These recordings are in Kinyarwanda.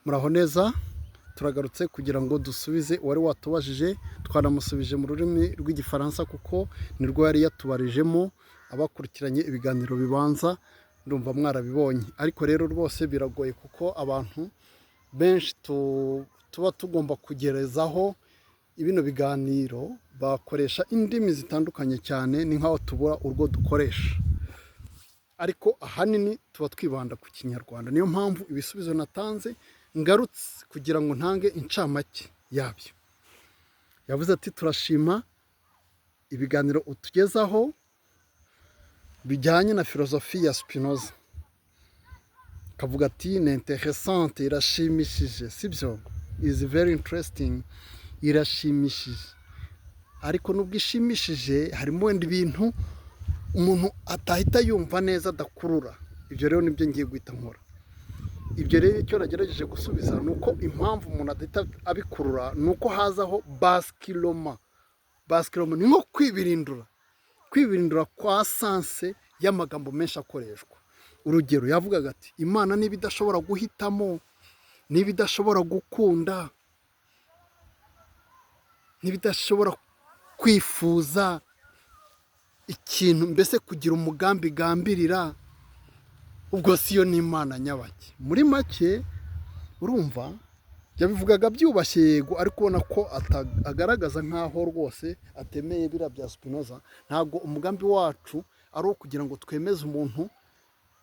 muraho neza turagarutse kugira ngo dusubize uwari watubajije twanamusubije mu rurimi rw'igifaransa kuko nirwo yari yatubarijemo abakurikiranye ibiganiro bibanza ndumva mwarabibonye ariko rero rwose biragoye kuko abantu benshi tuba tugomba kugerezaho ibino biganiro bakoresha indimi zitandukanye cyane ni nkaho tubura urwo dukoresha ariko ahanini tuba twibanda ku kinyarwanda niyo mpamvu ibisubizo natanze ngarutse kugira ngo ntange incamake yabyo yavuze ati turashima ibiganiro utugezaho bijyanye na filozofi ya Spinoza kavuga ati ni interessante irashimishije sibyo is very interesting irashimishije ariko nubwo ishimishije harimo wenda ibintu umuntu atahita yumva neza adakurura ibyo rero nibyo ngiye guhita nkora ibyo rero icyo nagerageje gusubiza ni uko impamvu umuntu adahita abikurura ni uko hazaho basikiloma ni nko kwibirindura kwa sanse y'amagambo menshi akoreshwa urugero yavugaga ati imana niba idashobora guhitamo niba idashobora gukunda niba idashobora kwifuza ikintu mbese kugira umugambi igambirira ubwo siyo ni imana nyabaki muri make urumva yabivugaga byubashye yego ariko ubona ko agaragaza nkaho rwose atemeye biriya bya Spinoza ntabwo umugambi wacu ari uwo kugira ngo twemeze umuntu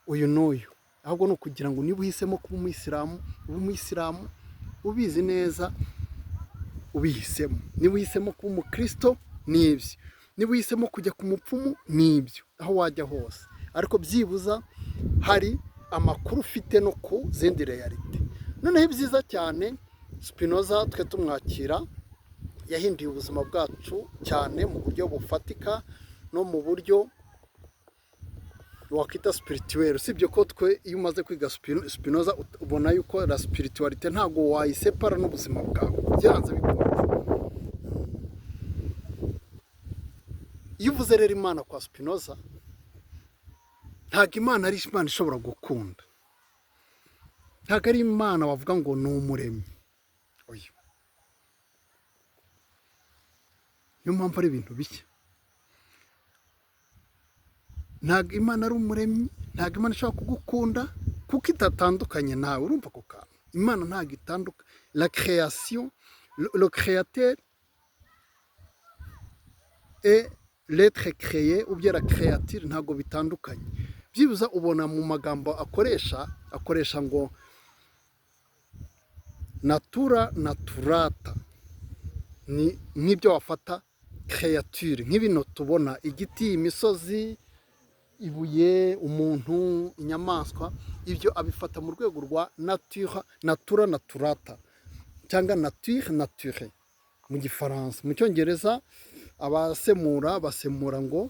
uyu n'uyu ahubwo ni ukugira ngo niba uhisemo kuba umuyisilamu ubizi neza ubihisemo niba uhisemo kuba umukristo n'ibyo niba uhisemo kujya ku mupfumu n'ibyo aho wajya hose ariko byibuza hari amakuru ufite no ku zindi realite noneho byiza cyane Spinoza twe tumwakira yahinduye ubuzima bwacu cyane mu buryo bufatika no mu buryo wakwita spirituel sibyo ko twe iyo umaze kwiga Spinoza ubona yuko la spiritualite ntabwo wayisepara n'ubuzima bwawe byanze bikunze iyo uvuze rero imana kwa Spinoza ntabwo imana ari imana ishobora gukunda ntabwo ari imana wavuga ngo ni umuremyi oya niyo mpamvu ari ibintu bishya ntabwo imana ari umuremyi ntabwo imana ishobora kugukunda kuko itatandukanye nawe urumva ako kantu imana ntabwo itandukanye la création le créateur et l'être créé ou bien la créature ntabwo bitandukanye byibuza ubona mu magambo akoresha ngo natura naturata ni nk'ibyo wafata créature nk'ibintu tubona igiti imisozi ibuye umuntu inyamaswa ibyo abifata mu rwego rwa natura naturata cyangwa nature mu gifaransa mu cyongereza basemura ngo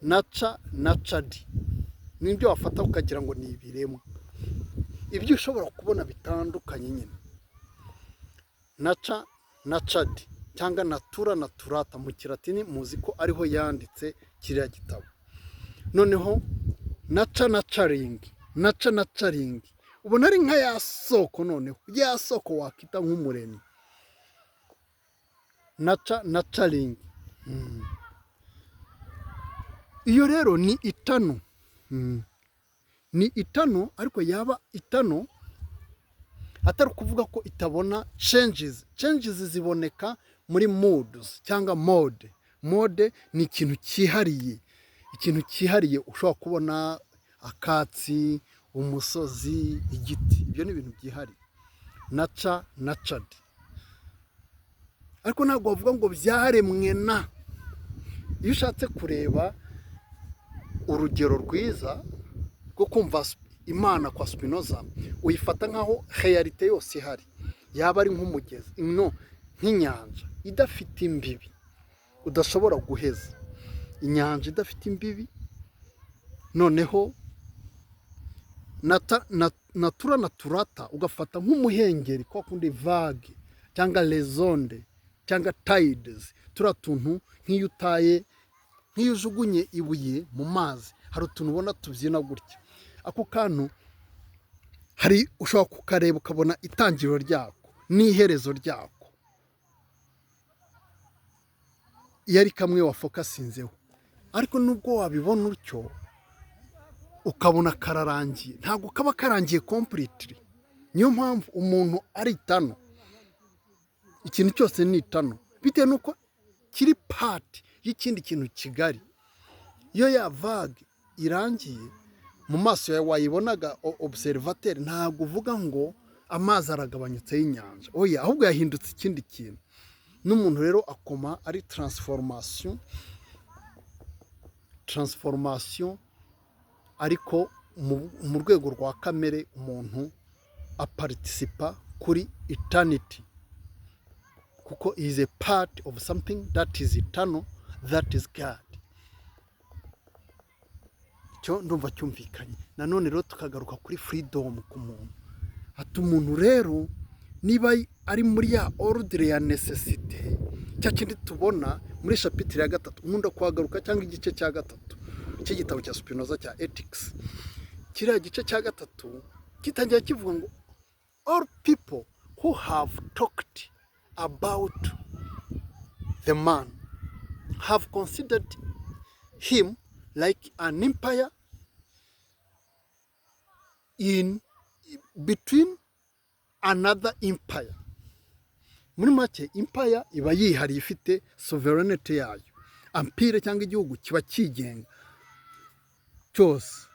naturedi nibyo wafata ukagira ngo ni ibiremwa ibyo ushobora kubona bitandukanye nyine naturedi cyangwa naturata mu kilatini muzi ko ariho yanditse kiriya gitabo noneho naturality ubona ari nka ya soko noneho ya soko wakita nk'umuremyi naturality iyo rero ni itano ariko yaba itano atari ukuvuga ko itabona changes ziboneka muri moods cyangwa mode ni ikintu cyihariye ushobora kubona akatsi umusozi igiti ibyo ni ibintu byihariye natured ariko ntabwo bavuga ngo byaremwe iyo ushatse kureba urugero rwiza rwo kumva imana kwa Spinoza uyifata nkaho realite yose ihari yaba ari nk'umugezi nk'inyanja idafite imbibi udashobora guheza inyanja idafite imbibi noneho naturata ugafata nk'umuhengeri kwa kundi vague cyangwa lezonde cyangwa tides turiya tuntu nk'iyo ujugunye ibuye mu mazi hari utuntu ubona tubyina gutya ako kantu hari ushobora kukareba ukabona itangiriro ryako n'iherezo ryako iyo ari kamwe wafokasinzeho, ariko nubwo wabibona utyo ukabona kararangiye ntabwo kaba karangiye completely. Niyo mpamvu umuntu ari itano, ikintu cyose ni itano bitewe nuko kiri part y'ikindi kintu kigari. Iyo ya vague irangiye mu maso yawe wayibonaga observateur, ntabwo uvuga ngo amazi aragabanyutse y'inyanja, oya, ahubwo yahindutse ikindi kintu. N'umuntu rero akoma ari transformation ariko mu rwego rwa kamere umuntu aparticipa kuri eternity, kuko is a part of something that is eternal, that is God. Cyo ndumva cyumvikanye. Nanone rero tukagaruka kuri freedom ku muntu. Ati umuntu rero niba ari muri ya ordre ya necessity, cya kindi tubona muri chapitre ya 3, nkunda kuhagaruka cyangwa igice cya 3 cy'igitabo cya Spinoza cya Ethics. Kiriya gice cya 3 kitangira kivuga ngo all people who have talked about the man have considered him like an empire in between another empire. Muri make empire iba yihariye ifite sovereignty yayo, empire cyangwa igihugu kiba kigenga cyose,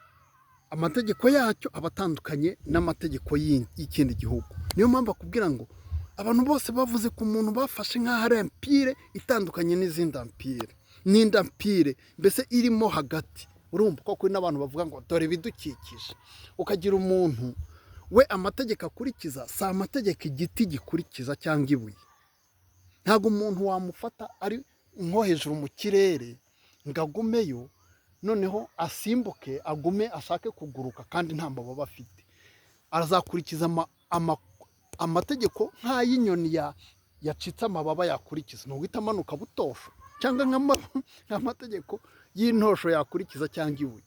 amategeko yacyo abatandukanye n'amategeko y'ikindi gihugu. Niyo mpamvu akubwira ngo abantu bose bavuze ku muntu bafashe nk'aho ari empire itandukanye n'izindi empire, n'indi empire mbese irimo hagati. Urumva ko kuri n'abantu bavuga ngo dore bidukikije, ukagira umuntu we amategeko akurikiza si amategeko igiti gikurikiza cyangwa ibuye. Ntabwo umuntu wamufata ari nko hejuru mu kirere ngo agumeyo noneho asimbuke agume ashake kuguruka kandi nta mababa afite. Arazakurikiza amategeko nk'ay'inyoni yacitse amababa yakurikiza, n'uguhita amanuka butosho, cyangwa nk'amategeko y'intosho yakurikiza cyangwa ibuye.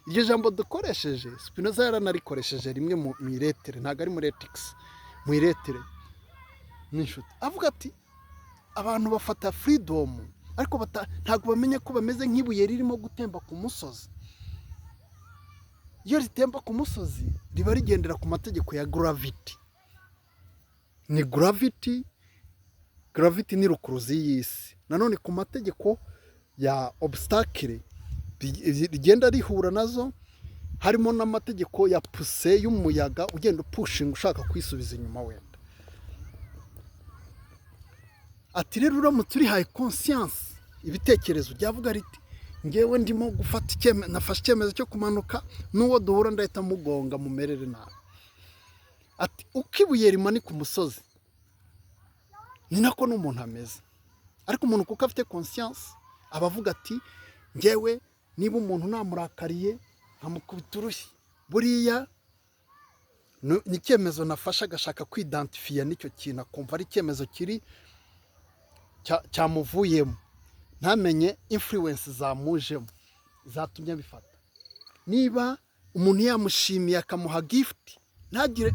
Iryo jambo dukoresheje Spinoza yaranarikoresheje rimwe mu iretere, ntabwo ari muri Ethics, mu iretere n'inshuti, avuga ati abantu bafata freedom ariko ntabwo bamenye ko bameze nk'ibuye ririmo gutemba ku musozi. Iyo ritemba ku musozi riba rigendera ku mategeko ya gravity. Ni gravity ni rukuruzi y'isi. Nanone ku mategeko ya obstacle rigenda rihura nazo, harimo n'amategeko ya pousse y'umuyaga ugenda pushinga ushaka kwisubiza inyuma wenda. Ati rero uramutse uri high conscience, ibitekerezo byavuga riti ngewe ndimo gufata icyemezo, nafashe icyemezo cyo kumanuka, n'uwo duhura ndahita mugonga mumerere nabi. Ati ukibuye rimanika umusozi ni nako n'umuntu ameze. Ariko umuntu kuko afite conscience abavuga ati ngewe niba umuntu namurakariye nkamukubita urushyi, buriya ni icyemezo nafashe, agashaka kwidentifia n'icyo kintu, akumva ari icyemezo kiri cyamuvuyemo, ntamenye influence zamujemo zatumye bifata. Niba umuntu yamushimiye akamuha gift,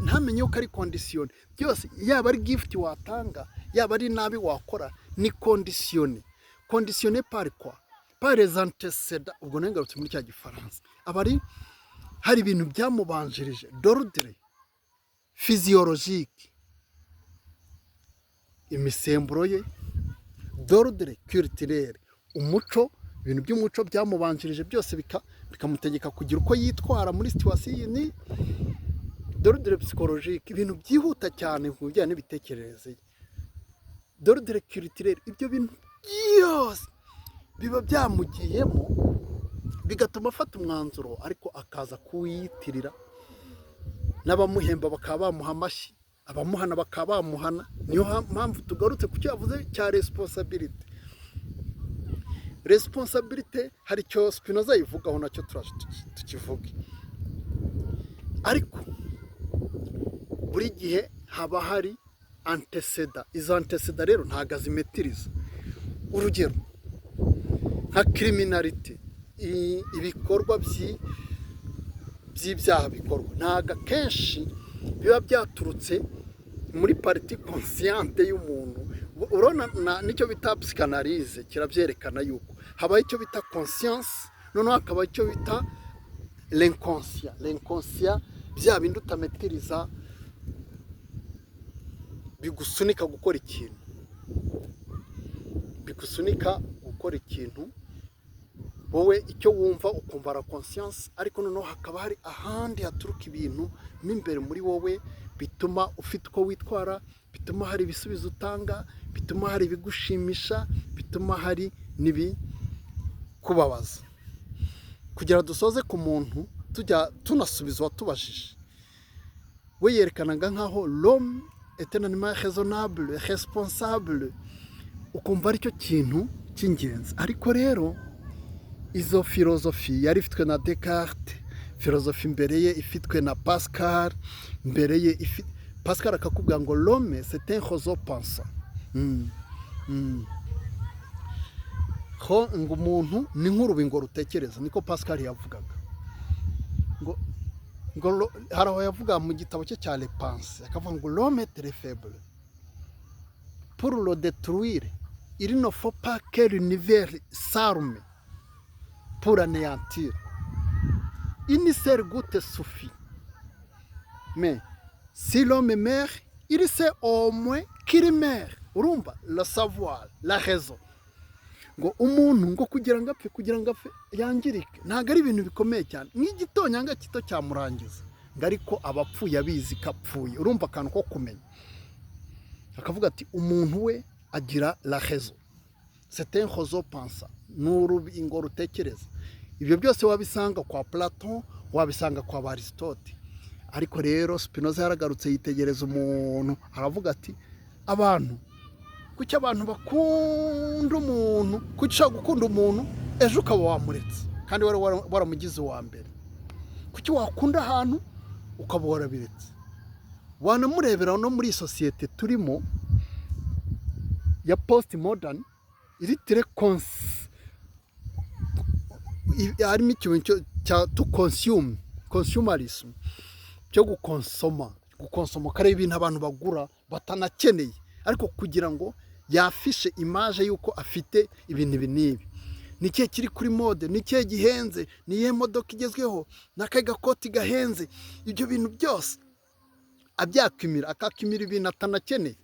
ntamenye ko ari condition. Byose yaba ari gift watanga, yaba ari nabi wakora, ni conditionné par quoi? Par les antécédents. Ubwo nengarutse muri cya gifaransa, abari hari ibintu byamubanjirije d'ordre physiologique, imisemburo ye, d'ordre culturel, umuco, ibintu by'umuco byamubanjirije byose bikamutegeka kugira uko yitwara muri situation ni d'ordre psychologique, ibintu byihuta cyane ku bijyanye n'ibitekerezo, d'ordre culturel. Ibyo bintu byose biba byamugiyemo bigatuma afata umwanzuro, ariko akaza kuwiyitirira, n'abamuhemba bakaba bamuha amashyi, abamuhana bakaba bamuhana. Niyo mpamvu tugarutse ku cyo yavuze cya responsibility. Hari icyo Spinoza yivugaho nacyo tukivuge, ariko buri gihe haba hari antecedent. Izo antecedent rero ntago azimetiriza. Urugero nka criminality, ibikorwa by'ibyaha bikorwa ntabwo akenshi biba byaturutse muri pariti consciente y'umuntu. Urabona nicyo bita psychanalyse kirabyerekana yuko habaho icyo bita conscience, noneho hakaba icyo bita l'inconscient, bya bindi utametiriza bigusunika gukora ikintu, wowe icyo wumva ukumva la conscience, ariko noneho hakaba hari ahandi haturuka ibintu mo imbere muri wowe bituma ufite uko witwara, bituma hari ibisubizo utanga, bituma hari ibigushimisha, bituma hari n'ibikubabaza. Kugira dusoze ku muntu tujya tunasubiza uwatubajije, we yerekanaga nk'aho l'homme est un animal raisonnable, responsable, ukumva aricyo kintu cy'ingenzi. Ariko rero izo filozofi yari ifitwe na Descartes, filozofi mbere ye ifitwe na Pascal, mbere ye Pascal akakubwira ngo l'homme c'est un roseau pensant, ngo umuntu ni nk'urubingo rutekereza, niko Pascal yavugaga. ngo hari aho yavuga mu gitabo cye cya Les Pensées, akavuga ngo l'homme est très faible, pour le détruire il ne faut pas que l'univers s'arme pour anéantir, une seule goutte suffit, mais si l'homme meurt il sait au moins qu'il meurt. Urumva le savoir, la raison, ngo umuntu ngo kugira ngo apfe yangirike ntabwo ari ibintu bikomeye cyane, nk'igitonyanga kito cyamurangiza, ngo ariko abapfuye abizi ko apfuye. Urumva akantu ko kumenya, akavuga ati umuntu we agira la raison, c'est un roseau pensant, ni urubingo rutekereza. Ibyo byose wabisanga kwa Platon, wabisanga kwa Aristote. Ariko rero Spinoza yaragarutse yitegereza umuntu, aravuga ati kuki abantu bakunda umuntu, kuki ushaka gukunda umuntu ejo ukaba wamuretse kandi waramugize uwa mbere? Kuki wakunda ahantu ukaba warabiretse? Wanamurebera no muri sosiyete turimo ya post modern, iri tire harimo ikintu cya to consume, consumerism, cyo gukonsoma kare ibintu abantu bagura batanakeneye, ariko kugira ngo yafishe image yuko afite ibintu ibi n'ibi. Ni ikihe kiri kuri mode, ni ikihe gihenze, ni iyihe modoka igezweho, n'akahe gakoti gahenze. Ibyo bintu byose akakimira ibintu atanakeneye,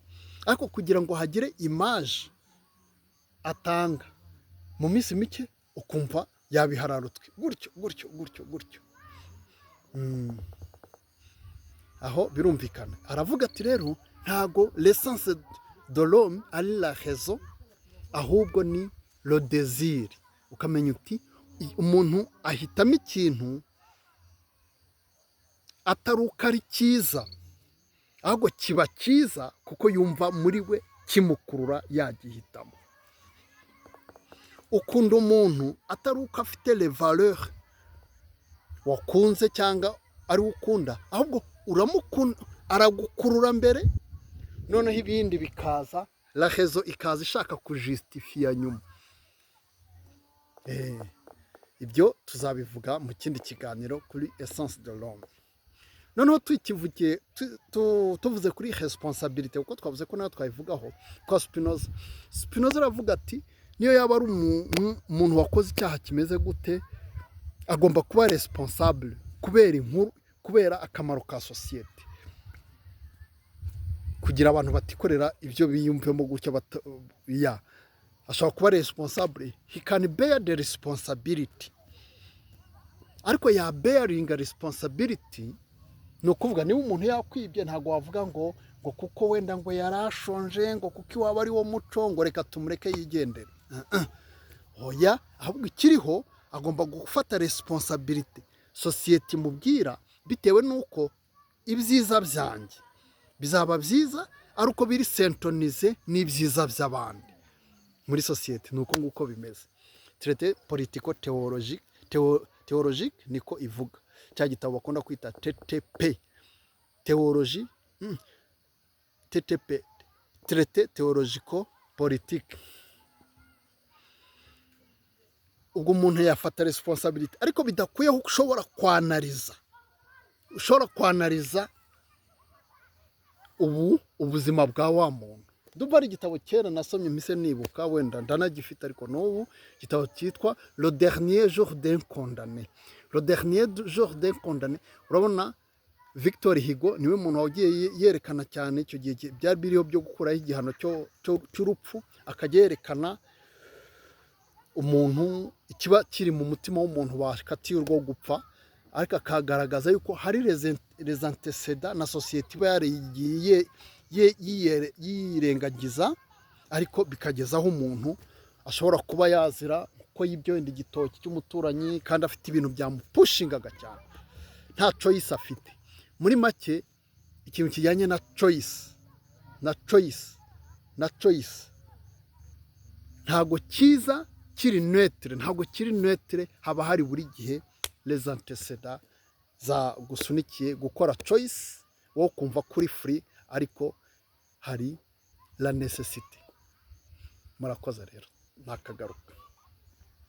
ariko kugira ngo hagire image atanga mu minsi mike ukumva yabihararutswe gutyo. Aho birumvikana. Aravuga ati rero ntago l'essence de l'homme ari la raison, ahubwo ni le désir. Ukamenya uti umuntu ahitamo ikintu ataruka ari cyiza, ahubwo kiba cyiza kuko yumva muri we kimukurura yagihitamo. Ukunda umuntu ataruka afite les valeurs wakunze cyangwa ari ukunda, ahubwo uramukunda aragukurura mbere, noneho ibindi bikaza, la raison ikaza ishaka kujustifia nyuma. Ibyo tuzabivuga mu kindi kiganiro kuri essence de l'homme. Noneho tukivugiye tuvuze kuri responsabilité, kuko twavuze ko nayo twayivugaho kwa Spinoza aravuga ati niyo yaba ari umuntu wakoze icyaha kimeze gute, agomba kuba responsable kubera akamaro ka societe, kugira abantu batikorera ibyo biyumvemo gutya ashobora kuba responsable, he can bear the responsibility. Ariko ya bearing responsibility ni ukuvuga niba umuntu yakwibye ntabwo wavuga ngo kuko wenda ngo yarashonje, ngo kuko iwaba ari wo muco ngo reka tumureke yigendere. Oya, ahubwo ikiriho agomba gufata responsibility societe imubwira, bitewe n'uko ibyiza byanjye bizaba byiza ari uko biri syntonize n'ibyiza by'abandi muri societe. Nuko nguko bimeze. Traité politico théologique niko ivuga, cya gitabo bakunda kwita TTP, théologie, TTP, traité théologico politique. Ubwo umuntu yafata responsibility, ariko bidakuyeho ushobora kwanariza ushobora kwanariza ubuzima bwa wa muntu. Ndumva ari igitabo kera nasomye mpise nibuka, wenda ndanagifite ariko n'ubu, igitabo cyitwa Le Dernier Jour d'un Condamné. Le Dernier Jour d'un Condamné, urabona Victor Hugo niwe muntu wagiye yerekana cyane icyo gihe byari biriho byo gukuraho igihano cy'urupfu, akajya yerekana umuntu ikiba kiri mu mutima w'umuntu bakatiye urwo gupfa, ariko akagaragaza yuko hari les antécédents na sosiyete iba yarigiye yirengagiza, ariko bikageza aho umuntu ashobora kuba yazira ko yibyo wenda igitoki cy'umuturanyi kandi afite ibintu byamupushingaga cyane, nta choice afite. Muri make ikintu kijyanye na choice ntago kiza kiri neutre, ntago kiri neutre, haba hari buri gihe les antécédents za gusunikiye gukora choice, wo kumva kuri free, ariko hari la nécessité. Murakoze rero, nakagaruka.